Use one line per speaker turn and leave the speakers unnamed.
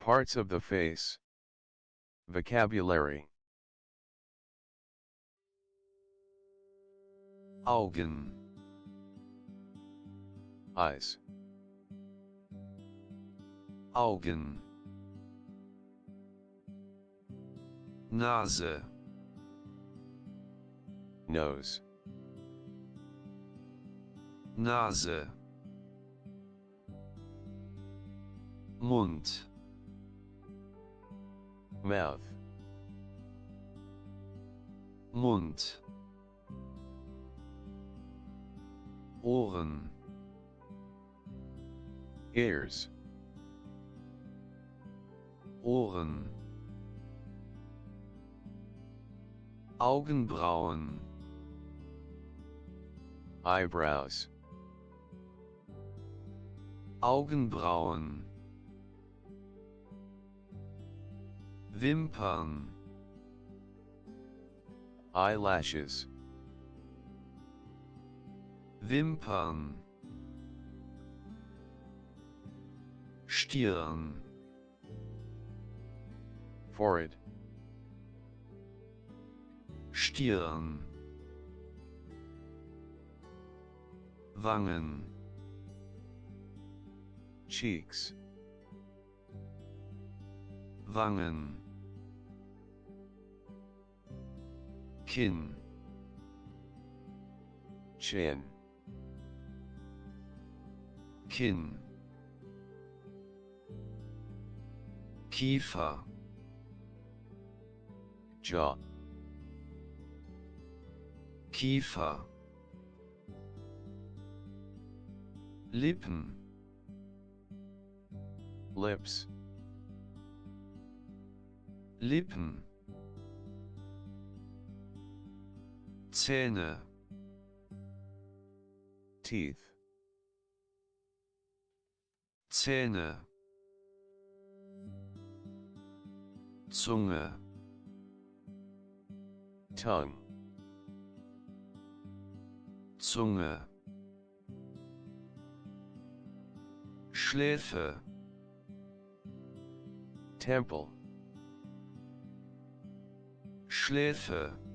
Parts of the face. Vocabulary.
Augen,
Eyes.
Augen. Nase,
Nose.
Nase. Mund,
Mouth.
Mund. Ohren,
Ears.
Ohren. Augenbrauen,
Eyebrows.
Augenbrauen. Wimpern,
Eyelashes.
Wimpern. Stirn,
Forehead.
Stirn. Wangen,
Cheeks.
Wangen. Kinn,
Chin.
Kinn. Kiefer,
Jaw.
Kiefer. Lippen,
Lips.
Lippen. Zähne,
Teeth.
Zähne. Zunge,
Tongue.
Zunge. Schläfe,
Temple.
Schläfe.